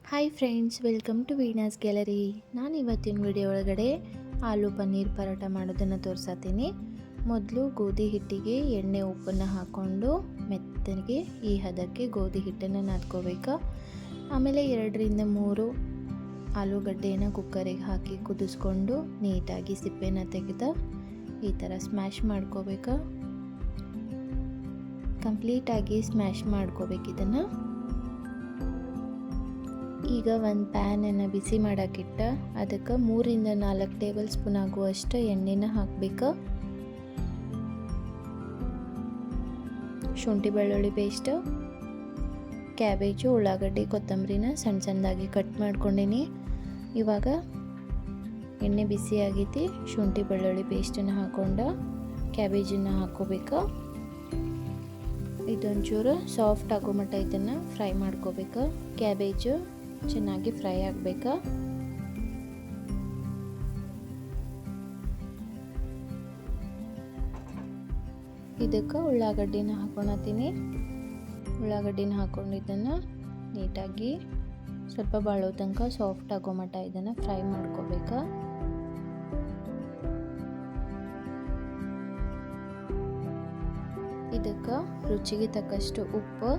Hi friends, welcome to Veena's gallery. ನಾನು ಇವತ್ತಿನ video ಒಳಗಡೆ ಆಲೂ ಪನ್ನೀರ್ ಪರೋಟ ಮಾಡೋದನ್ನು ತೋರಿಸತ್ತೀನಿ. ಮೊದಲು ಗೋಧಿ ಹಿಟ್ಟಿಗೆ ಎಣ್ಣೆ ಉಪ್ಪನ್ನು ಹಾಕ್ಕೊಂಡು ಮೆತ್ತಗೆ ಈ ಹದಕ್ಕೆ ಗೋಧಿ ಹಿಟ್ಟನ್ನು ನಾದ್ಕೋಬೇಕು. ಆಮೇಲೆ 2ರಿಂದ 3 ಆಲೂಗಡ್ಡೆಯನ್ನು ಕುಕ್ಕರಿಗೆ ಹಾಕಿ ಕುದಿಸ್ಕೊಂಡು ನೀಟಾಗಿ ಸಿಪ್ಪೆನ ತೆಗೆದು ಈ ಥರ ಸ್ಮ್ಯಾಶ್ ಮಾಡ್ಕೋಬೇಕು. ಕಂಪ್ಲೀಟಾಗಿ ಸ್ಮ್ಯಾಶ್ ಮಾಡ್ಕೋಬೇಕು ಇದನ್ನು. ಈಗ ಒಂದು ಪ್ಯಾನನ್ನು ಬಿಸಿ ಮಾಡೋಕ್ಕಿಟ್ಟ ಅದಕ್ಕೆ 3ರಿಂದ 4 ಟೇಬಲ್ ಸ್ಪೂನ್ ಆಗುವಷ್ಟು ಎಣ್ಣೆನ ಹಾಕಬೇಕು. ಶುಂಠಿ ಬೆಳ್ಳುಳ್ಳಿ ಪೇಸ್ಟ್, ಕ್ಯಾಬೇಜು, ಉಳ್ಳಾಗಡ್ಡಿ, ಕೊತ್ತಂಬರಿನ ಸಣ್ಣ ಸಣ್ಣದಾಗಿ ಕಟ್ ಮಾಡ್ಕೊಂಡೀನಿ. ಇವಾಗ ಎಣ್ಣೆ ಬಿಸಿ ಆಗೈತಿ. ಶುಂಠಿ ಬೆಳ್ಳುಳ್ಳಿ ಪೇಸ್ಟನ್ನು ಹಾಕ್ಕೊಂಡು ಕ್ಯಾಬೇಜನ್ನು ಹಾಕ್ಕೋಬೇಕು. ಇದೊಂಚೂರು ಸಾಫ್ಟ್ ಆಗೋ ಮಟ್ಟ ಇದನ್ನು ಫ್ರೈ ಮಾಡ್ಕೋಬೇಕು. ಕ್ಯಾಬೇಜು ಚೆನ್ನಾಗಿ ಫ್ರೈ ಆಗಬೇಕು. ಇದಕ್ಕೆ ಉಳ್ಳಾಗಡ್ಡಿನ ಹಾಕೊಳತ್ತೀನಿ. ಉಳ್ಳಾಗಡ್ಡಿನ ಹಾಕೊಂಡಿದ್ದನ್ನು ನೀಟಾಗಿ ಸ್ವಲ್ಪ ಬಾಳೋ ತನಕ ಸಾಫ್ಟ್ ಆಗೋ ಮಟ್ಟ ಇದನ್ನು ಫ್ರೈ ಮಾಡ್ಕೋಬೇಕು. ಇದಕ್ಕೆ ರುಚಿಗೆ ತಕ್ಕಷ್ಟು ಉಪ್ಪು,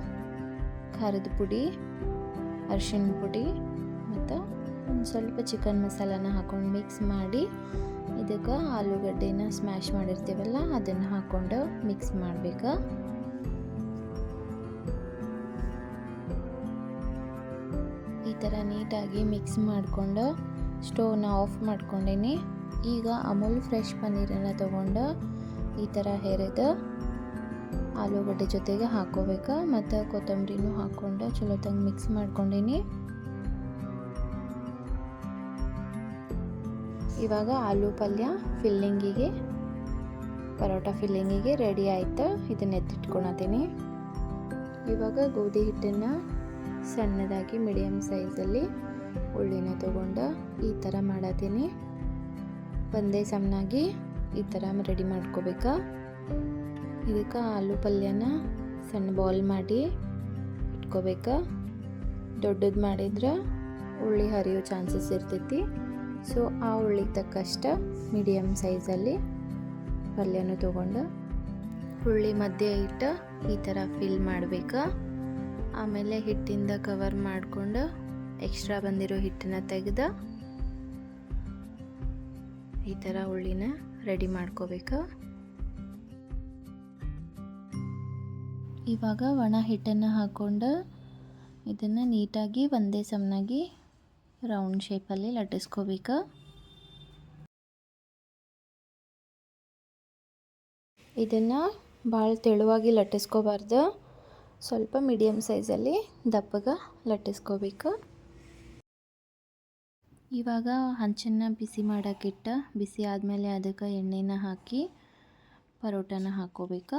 ಖಾರದ ಪುಡಿ, ಅರಿಶಿಣ ಪುಡಿ ಮತ್ತು ಒಂದು ಸ್ವಲ್ಪ ಚಿಕನ್ ಮಸಾಲಾನ ಹಾಕೊಂಡು ಮಿಕ್ಸ್ ಮಾಡಿ ಇದಕ್ಕೆ ಆಲೂಗಡ್ಡೆನ ಸ್ಮ್ಯಾಶ್ ಮಾಡಿರ್ತೀವಲ್ಲ ಅದನ್ನು ಹಾಕ್ಕೊಂಡು ಮಿಕ್ಸ್ ಮಾಡಬೇಕು. ಈ ಥರ ನೀಟಾಗಿ ಮಿಕ್ಸ್ ಮಾಡಿಕೊಂಡು ಸ್ಟವ್ನ ಆಫ್ ಮಾಡ್ಕೊಂಡೀನಿ. ಈಗ ಅಮೂಲ್ ಫ್ರೆಶ್ ಪನ್ನೀರನ್ನು ತೊಗೊಂಡು ಈ ಥರ ಹೆರೆದು ಆಲೂಗಡ್ಡೆ ಜೊತೆಗೆ ಹಾಕೋಬೇಕು. ಮತ್ತು ಕೊತ್ತಂಬರಿನೂ ಹಾಕ್ಕೊಂಡು ಚಲೋ ತಂಗ ಮಿಕ್ಸ್ ಮಾಡ್ಕೊಂಡೀನಿ. ಇವಾಗ ಆಲೂ ಪಲ್ಯ ಫಿಲ್ಲಿಂಗಿಗೆ, ಪರೋಟ ಫಿಲ್ಲಿಂಗಿಗೆ ರೆಡಿ ಆಯಿತು. ಇದನ್ನ ಎತ್ತಿಟ್ಕೊಳತ್ತೀನಿ. ಇವಾಗ ಗೋಧಿ ಹಿಟ್ಟನ್ನು ಸಣ್ಣದಾಗಿ ಮೀಡಿಯಮ್ ಸೈಜಲ್ಲಿ ಉಳ್ಳಿನ ತೊಗೊಂಡು ಈ ಥರ ಮಾಡತ್ತೀನಿ. ಒಂದೇ ಸಮನಾಗಿ ಈ ಥರ ರೆಡಿ ಮಾಡ್ಕೋಬೇಕು. ಇದಕ್ಕೆ ಆಲೂ ಪಲ್ಯನ ಸಣ್ಣ ಬಾಲ್ ಮಾಡಿ ಇಟ್ಕೋಬೇಕು. ದೊಡ್ಡದು ಮಾಡಿದ್ರೆ ಉಳ್ಳಿ ಹರಿಯೋ ಚಾನ್ಸಸ್ ಇರ್ತೈತಿ. ಸೊ ಆ ಉಳ್ಳಿಗೆ ತಕ್ಕಷ್ಟು ಮೀಡಿಯಮ್ ಸೈಜಲ್ಲಿ ಪಲ್ಯನೂ ತೊಗೊಂಡು ಉಳ್ಳಿ ಮಧ್ಯೆ ಇಟ್ಟು ಈ ಥರ ಫಿಲ್ ಮಾಡಬೇಕು. ಆಮೇಲೆ ಹಿಟ್ಟಿಂದ ಕವರ್ ಮಾಡಿಕೊಂಡು ಎಕ್ಸ್ಟ್ರಾ ಬಂದಿರೋ ಹಿಟ್ಟನ್ನು ತೆಗೆದು ಈ ಥರ ಉಳ್ಳಿನ ರೆಡಿ ಮಾಡ್ಕೋಬೇಕು. ಇವಾಗ ಒಣ ಹಿಟ್ಟನ್ನು ಹಾಕ್ಕೊಂಡು ಇದನ್ನು ನೀಟಾಗಿ ಒಂದೇ ಸಮನಾಗಿ ರೌಂಡ್ ಶೇಪಲ್ಲಿ ಲಟ್ಟಿಸ್ಕೋಬೇಕು. ಇದನ್ನು ಭಾಳ ತೆಳುವಾಗಿ ಲಟ್ಟಿಸ್ಕೋಬಾರ್ದು, ಸ್ವಲ್ಪ ಮೀಡಿಯಮ್ ಸೈಜಲ್ಲಿ ದಪ್ಪಗೆ ಲಟ್ಟಿಸ್ಕೋಬೇಕು. ಇವಾಗ ಹಂಚನ್ನು ಬಿಸಿ ಮಾಡೋಕ್ಕಿಟ್ಟು ಬಿಸಿ ಆದಮೇಲೆ ಅದಕ್ಕೆ ಎಣ್ಣೆನ ಹಾಕಿ ಪರೋಟನ ಹಾಕ್ಕೋಬೇಕು.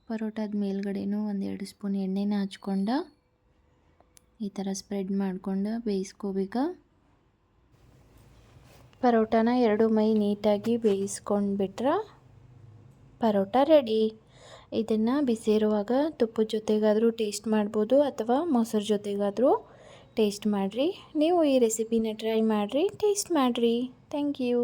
ಪರೋಟದ ಮೇಲ್ಗಡೆನೂ 1-2 ಸ್ಪೂನ್ ಎಣ್ಣೆನ ಹಚ್ಕೊಂಡು ಈ ಥರ ಸ್ಪ್ರೆಡ್ ಮಾಡ್ಕೊಂಡು ಬೇಯಿಸ್ಕೋಬೇಕು. ಪರೋಟನ 2 ಮೈ ನೀಟಾಗಿ ಬೇಯಿಸ್ಕೊಂಡು ಬಿಟ್ರೆ ಪರೋಟ ರೆಡಿ. ಇದನ್ನು ಬಿಸಿ ಇರುವಾಗ ತುಪ್ಪದ ಜೊತೆಗಾದರೂ ಟೇಸ್ಟ್ ಮಾಡ್ಬೋದು ಅಥವಾ ಮೊಸರು ಜೊತೆಗಾದರೂ ಟೇಸ್ಟ್ ಮಾಡಿರಿ. ನೀವು ಈ ರೆಸಿಪಿನ ಟ್ರೈ ಮಾಡಿರಿ, ಟೇಸ್ಟ್ ಮಾಡಿರಿ. Thank you.